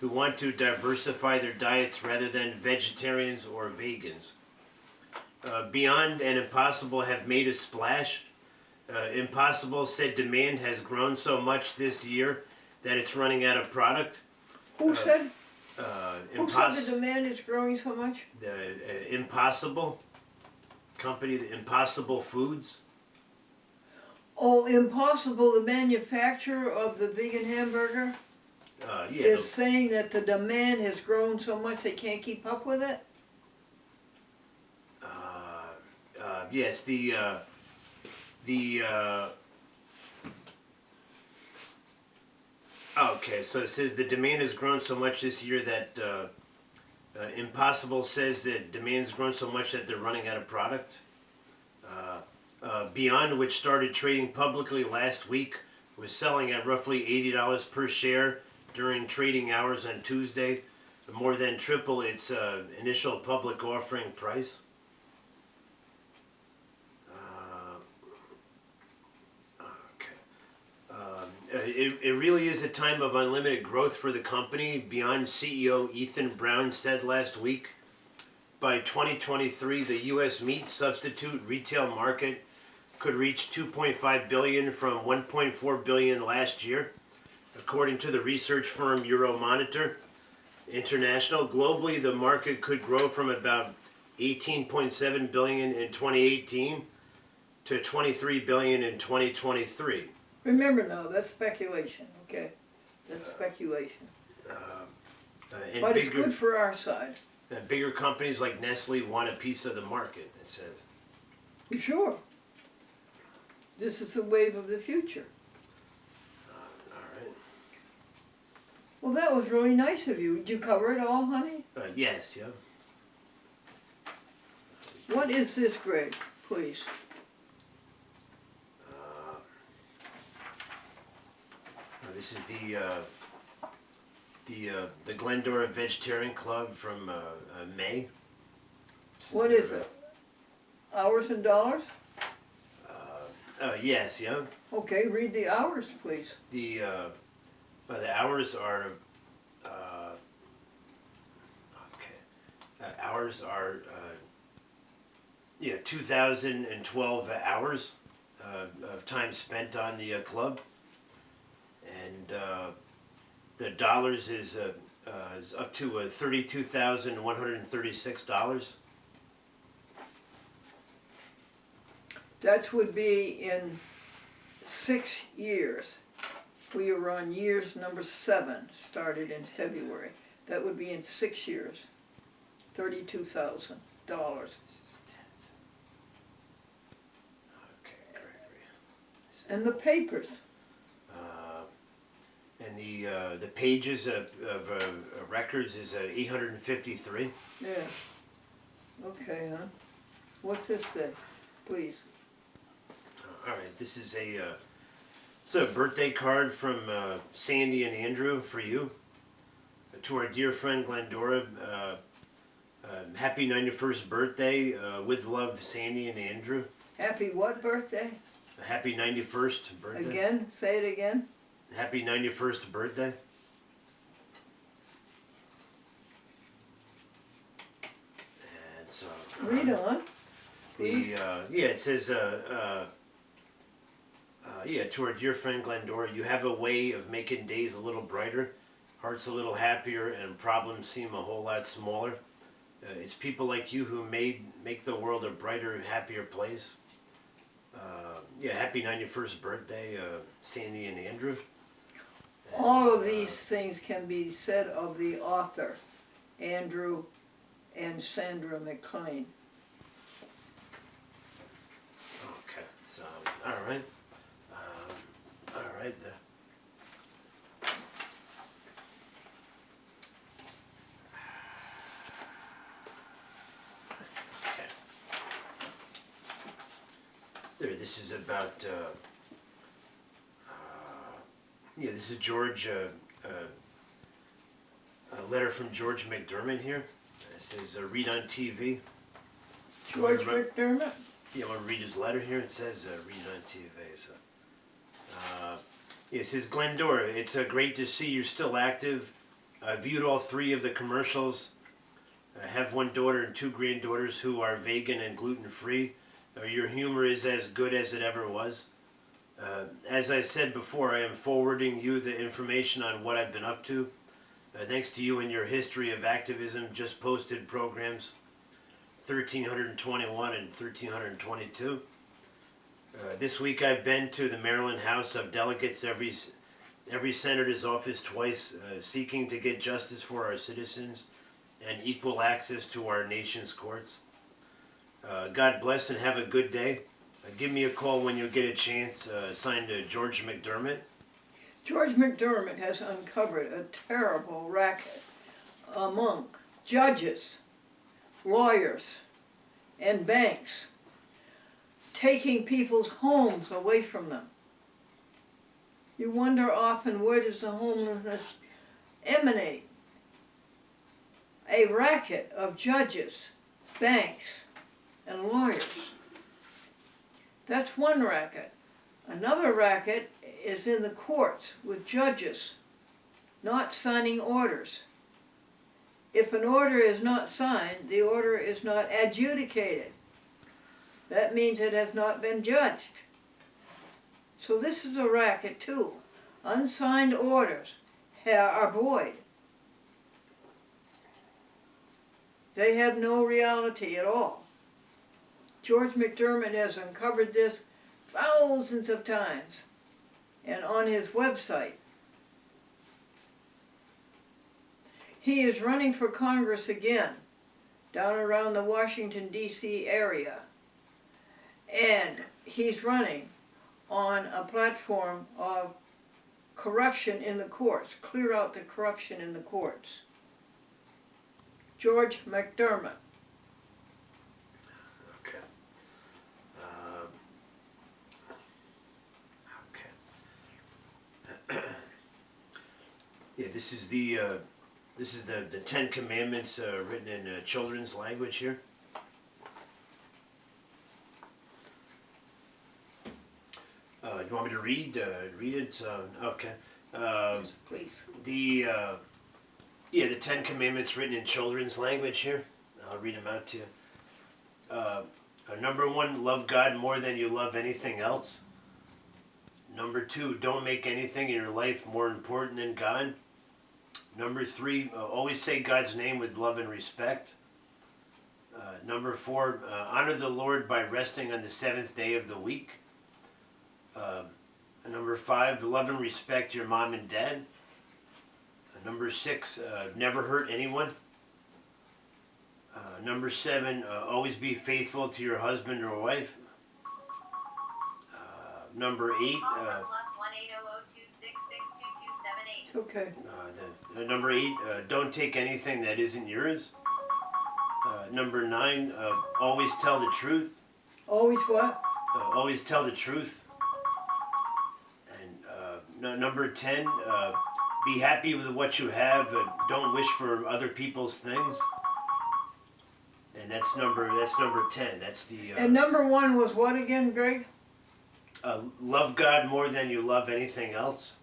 who want to diversify their diets rather than vegetarians or vegans. Beyond and Impossible have made a splash. Impossible said demand has grown so much this year that it's running out of product. Who said? Who said the The demand is growing so much? Impossible company, the Impossible Foods. Oh, Impossible, the manufacturer of the vegan hamburger, is saying that the demand has grown so much they can't keep up with it? Yes, okay, so it says the demand has grown so much this year that Impossible says that demand's grown so much that they're running out of product. Beyond, which started trading publicly last week, was selling at roughly $80 per share during trading hours on Tuesday, more than triple its initial public offering price. It really is a time of unlimited growth for the company. Beyond CEO Ethan Brown said last week, by 2023, the U.S. meat substitute retail market could reach $2.5 billion from $1.4 billion last year, according to the research firm Euromonitor International. Globally, the market could grow from about $18.7 billion in 2018 to $23 billion in 2023. Remember now, that's speculation, okay? That's speculation. But it's good for our side. Bigger companies like Nestle want a piece of the market, it says. You sure? This is the wave of the future. All right. Well, that was really nice of you. Did you cover it all, honey? Yes, yeah. What is this, Greg, please? This is the Glendora Vegetarian Club from May. What is it? Hours and dollars? Yes, yeah. Okay, read the hours, please. The hours are hours are 2,012 hours of time spent on the club, and the dollars is up to $32,136. That would be in 6 years. We are on years number 7, started in February. That would be in 6 years. $32,000. And the papers. And the pages of records is 853. Yeah. Okay, huh? What's this say, please? All right, this is it's a birthday card from Sandy and Andrew for you. To our dear friend Glendora, happy 91st birthday. With love, Sandy and Andrew. Happy what birthday? Happy 91st birthday. Again? Say it again. Happy 91st birthday. And so... Read on. It says, to our dear friend Glendora, you have a way of making days a little brighter, hearts a little happier, and problems seem a whole lot smaller. It's people like you who make the world a brighter, happier place. Happy 91st birthday, Sandy and Andrew. All of these things can be said of the author, Andrew and Sandra McLean. Okay, so, all right. There, this is about, this is George, a letter from George McDermott here. It says, read on TV. George McDermott? Yeah, I want to read his letter here. It says, read on TV. So, it says, Glendora, it's great to see you're still active. I viewed all 3 of the commercials. I have 1 daughter and 2 granddaughters who are vegan and gluten-free. Your humor is as good as it ever was. As I said before, I am forwarding you the information on what I've been up to. Thanks to you and your history of activism, just posted programs 1321 and 1322. This week I've been to the Maryland House of Delegates, every senator's office twice, seeking to get justice for our citizens and equal access to our nation's courts. God bless and have a good day. Give me a call when you get a chance. Signed George McDermott. George McDermott has uncovered a terrible racket among judges, lawyers, and banks taking people's homes away from them. You wonder often, where does the homelessness emanate? A racket of judges, banks, and lawyers. That's one racket. Another racket is in the courts with judges not signing orders. If an order is not signed, the order is not adjudicated. That means it has not been judged. So this is a racket too. Unsigned orders are void. They have no reality at all. George McDermott has uncovered this thousands of times, and on his website. He is running for Congress again, down around the Washington, D.C. area. And he's running on a platform of corruption in the courts, clear out the corruption in the courts. George McDermott. Okay. Okay. Yeah, this is the Ten Commandments written in children's language here. Do you want me to read it? Okay. Please. The Ten Commandments written in children's language here. I'll read them out to you. Number 1, love God more than you love anything else. Number 2, don't make anything in your life more important than God. Number 3, always say God's name with love and respect. Number 4, honor the Lord by resting on the 7th day of the week. Number 5, love and respect your mom and dad. Number 6, never hurt anyone. Number 7, always be faithful to your husband or wife. Number 8, It's okay. number 8, don't take anything that isn't yours. Number 9, always tell the truth. Always what? Always tell the truth. And number 10, be happy with what you have. Don't wish for other people's things. And that's number 10. That's the. And number 1 was what again, Greg? Love God more than you love anything else.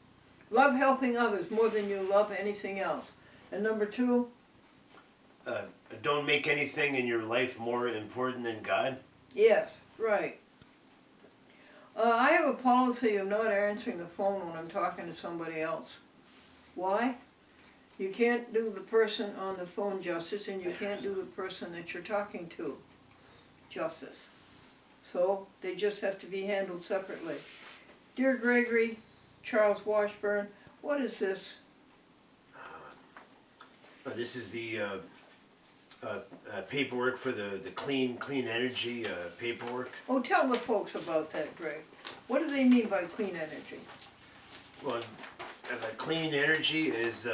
Love helping others more than you love anything else. And number 2? Don't make anything in your life more important than God. Yes, right. I have a policy of not answering the phone when I'm talking to somebody else. Why? You can't do the person on the phone justice, and you can't do the person that you're talking to justice. So they just have to be handled separately. Dear Gregory, Charles Washburn, what is this? This is the paperwork for the clean energy paperwork. Oh, tell the folks about that, Greg. What do they mean by clean energy? Well, clean energy is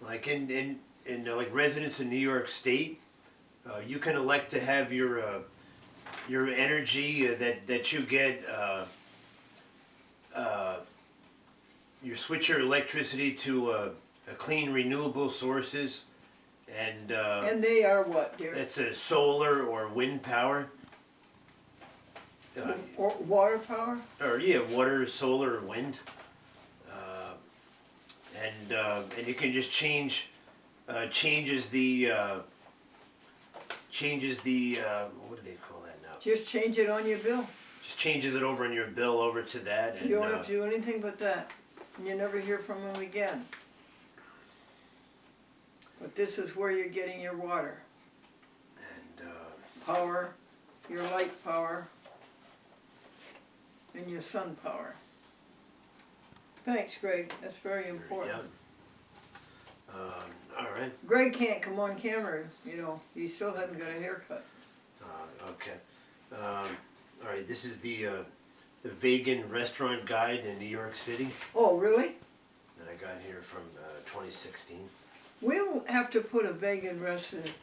like in like residents in New York State, you can elect to have your energy that you get. You switch your electricity to a clean renewable sources, and they are what, dear? It's a solar or wind power. Or water power? Or yeah, water, solar, or wind. And you can just changes the what do they call that now? Just change it on your bill. Just changes it over on your bill over to that. And, you don't have to do anything but that. And you never hear from them again. But this is where you're getting your water. And power, your light power, and your sun power. Thanks, Greg. That's very important. Yeah. All right. Greg can't come on camera, you know. He still hasn't got a haircut. Okay. All right. This is the vegan restaurant guide in New York City. Oh, really? That I got here from 2016. We'll have to put a vegan restaurant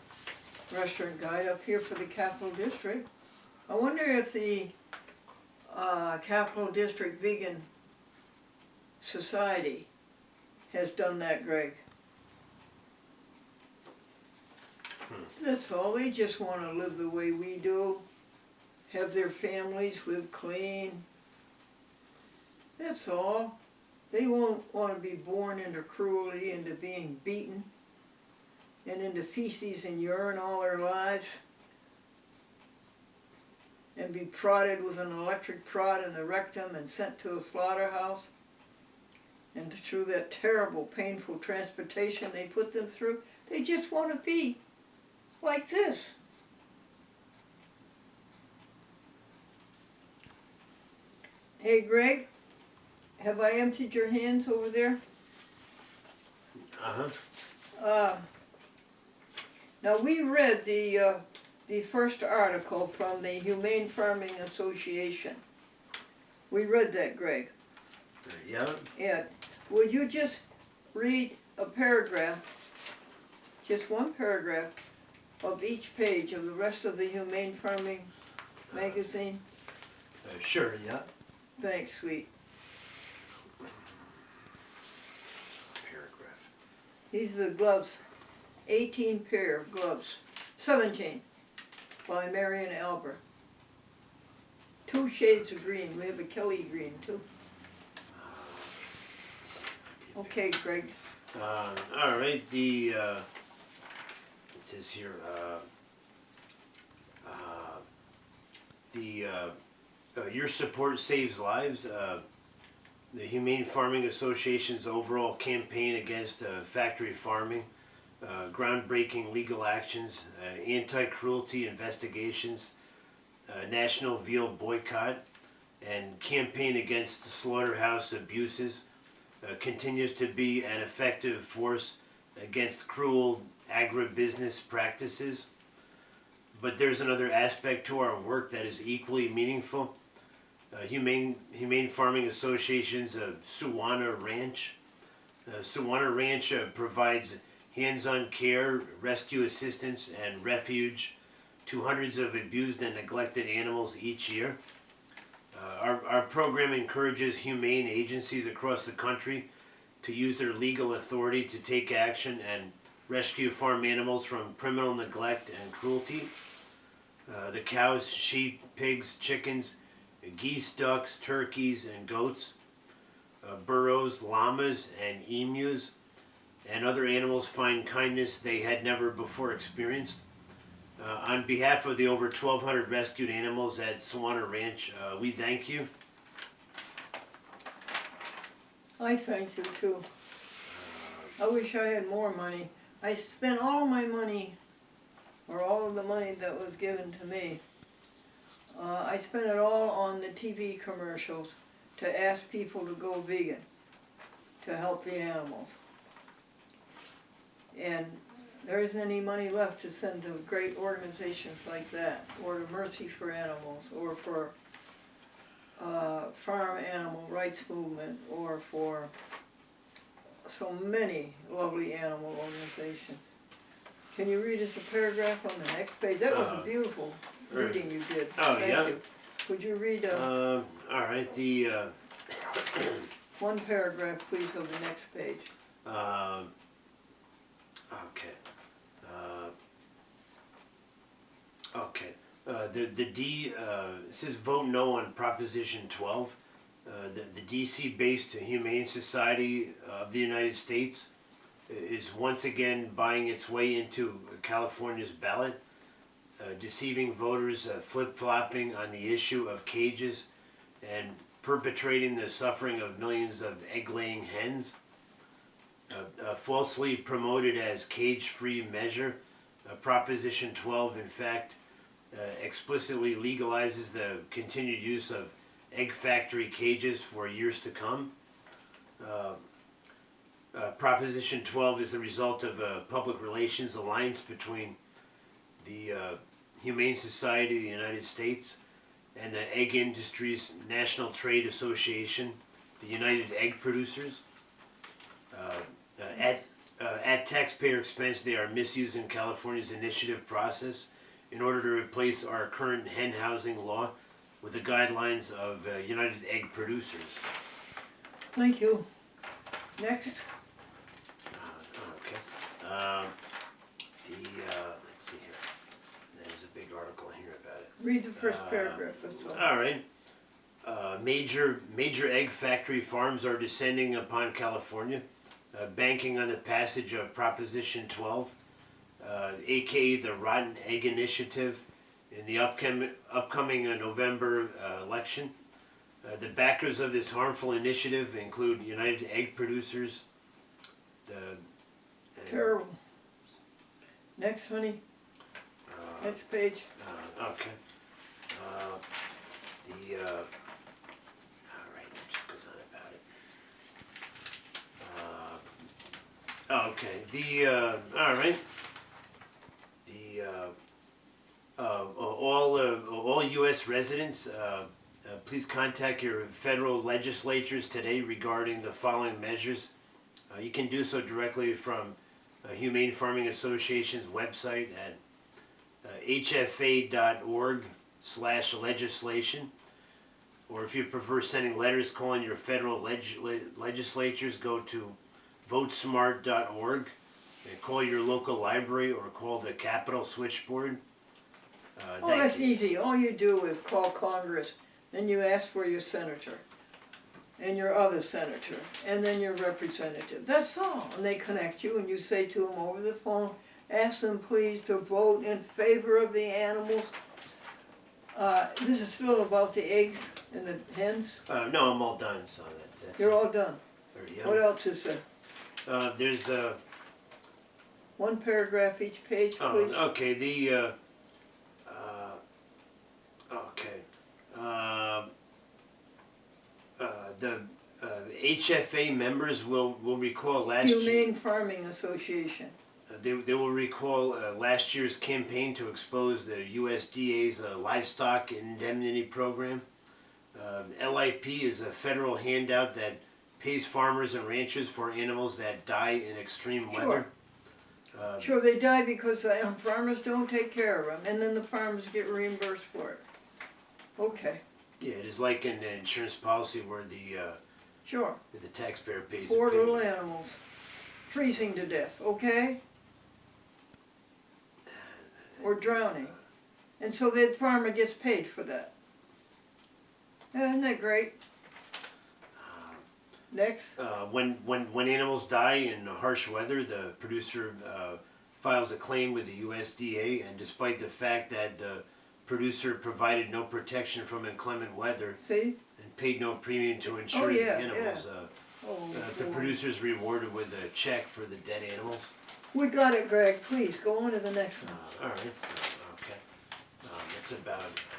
guide up here for the Capital District. I wonder if the Capital District Vegan Society has done that, Greg. That's all. They just want to live the way we do, have their families live clean. That's all. They won't want to be born into cruelty, into being beaten, and into feces and urine all their lives, and be prodded with an electric prod in the rectum and sent to a slaughterhouse, and through that terrible, painful transportation they put them through. They just want to be like this. Hey, Greg, have I emptied your hands over there? Now we read the first article from the Humane Farming Association. We read that, Greg. Yeah. Yeah. Would you just read a paragraph, just one paragraph, of each page of the rest of the Humane Farming magazine? Sure, yeah. Thanks, sweet. Paragraph. These are the gloves. 18 pair of gloves. 17 by Marion Albert. 2 shades of green. We have a Kelly green too. Okay, Greg. All right. It says here. Your support saves lives. The Humane Farming Association's overall campaign against factory farming, groundbreaking legal actions, anti-cruelty investigations, national veal boycott, and campaign against slaughterhouse abuses continues to be an effective force against cruel agribusiness practices. But there's another aspect to our work that is equally meaningful. Humane Farming Association's Suwana Ranch. Suwana Ranch provides hands-on care, rescue assistance, and refuge to hundreds of abused and neglected animals each year. Our program encourages humane agencies across the country to use their legal authority to take action and rescue farm animals from criminal neglect and cruelty. The cows, sheep, pigs, chickens, geese, ducks, turkeys, and goats, burros, llamas, and emus, and other animals find kindness they had never before experienced. On behalf of the over 1,200 rescued animals at Suwana Ranch, we thank you. I thank you too. I wish I had more money. I spent all my money, or all of the money that was given to me. I spent it all on the TV commercials to ask people to go vegan, to help the animals. And there isn't any money left to send to great organizations like that, or to Mercy for Animals, or for Farm Animal Rights Movement, or for so many lovely animal organizations. Can you read us a paragraph on the next page? That was a beautiful reading you did. Oh, Thank yeah? you. Would you read All right, one paragraph, please, of the next page? Okay. Okay. The D says vote no on Proposition 12. The DC-based Humane Society of the United States is once again buying its way into California's ballot, deceiving voters, flip-flopping on the issue of cages, and perpetrating the suffering of millions of egg-laying hens. Falsely promoted as cage-free measure, Proposition 12, in fact, explicitly legalizes the continued use of egg factory cages for years to come. Proposition 12 is the result of a public relations alliance between the Humane Society of the United States and the Egg Industries National Trade Association, the United Egg Producers. At taxpayer expense, they are misusing California's initiative process in order to replace our current hen housing law with the guidelines of United Egg Producers. Thank you. Next. Okay. Let's see here. There's a big article here about it. Read the first paragraph. That's all. All right. Major egg factory farms are descending upon California, banking on the passage of Proposition 12, aka the Rotten Egg Initiative, in the upcoming November election. The backers of this harmful initiative include United Egg Producers. Terrible. Next, honey. Next page. Okay. All right, that just goes on about it. Okay. All right. All U.S. residents, please contact your federal legislatures today regarding the following measures. You can do so directly from Humane Farming Association's website at hfa.org/legislation. Or if you prefer sending letters calling your federal legislatures, go to votesmart.org and call your local library or call the Capitol switchboard. That's easy. All you do is call Congress, then you ask for your senator and your other senator and then your representative. That's all. And they connect you and you say to them over the phone, ask them please to vote in favor of the animals. This is still about the eggs and the hens? No, I'm all done. So that's You're all done. Yeah. What else is there? There's one paragraph each page, please. Okay. The HFA members will recall last year. Humane Farming Association. They will recall last year's campaign to expose the USDA's livestock indemnity program. LIP is a federal handout that pays farmers and ranchers for animals that die in extreme weather. Sure, they die because the farmers don't take care of them, and then the farmers get reimbursed for it. Okay. Yeah, it is like an insurance policy where the taxpayer pays. Poor little animals, freezing to death. Okay. Or drowning, and so the farmer gets paid for that. Isn't that great? Next. When animals die in harsh weather, the producer files a claim with the USDA, and despite the fact that the producer provided no protection from inclement weather and paid no premium to insure the animals, the producer is rewarded with a check for the dead animals. We got it, Greg. Please go on to the next one. All right. Okay. I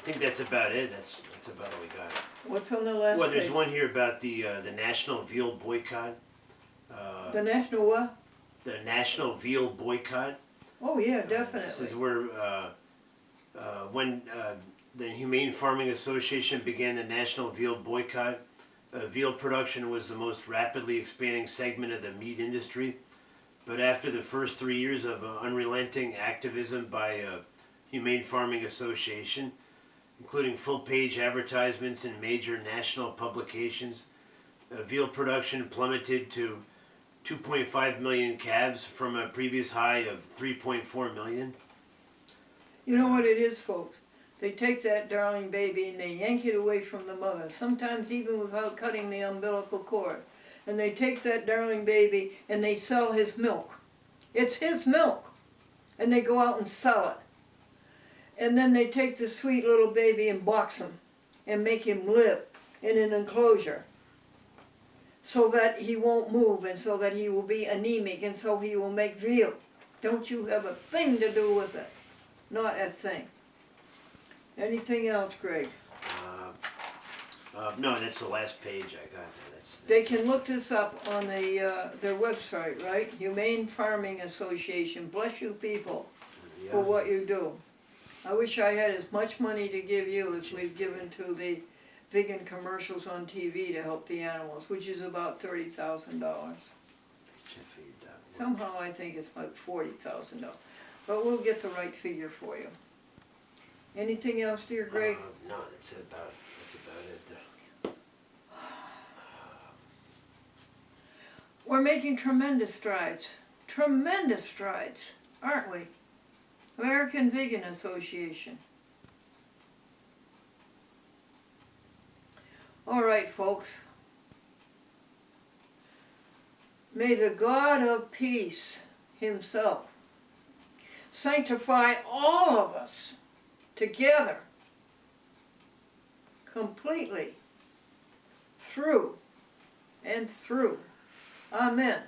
think that's about it. That's about all we got. What's on the last Well, there's page? one here about the National Veal Boycott. The national what? The National Veal Boycott. Oh yeah, definitely. This is where when the Humane Farming Association began the National Veal Boycott, veal production was the most rapidly expanding segment of the meat industry. But after the first 3 years of unrelenting activism by Humane Farming Association, including full-page advertisements in major national publications, veal production plummeted to 2.5 million calves from a previous high of 3.4 million. You know what it is, folks? They take that darling baby and they yank it away from the mother, sometimes even without cutting the umbilical cord. And they take that darling baby and they sell his milk. It's his milk. And they go out and sell it. And then they take the sweet little baby and box him and make him live in an enclosure so that he won't move and so that he will be anemic and so he will make veal. Don't you have a thing to do with it. Not a thing. Anything else, Greg? No, that's the last page I got. They can look this up on their website, right? Humane Farming Association. Bless you people for what you do. I wish I had as much money to give you as we've given to the vegan commercials on TV to help the animals, which is about $30,000. Somehow I think it's about $40,000. But we'll get the right figure for you. Anything else, dear Greg? No, that's about it. We're making tremendous strides, aren't we? American Vegan Association. All right, folks. May the God of peace himself sanctify all of us together, completely, through and through. Amen.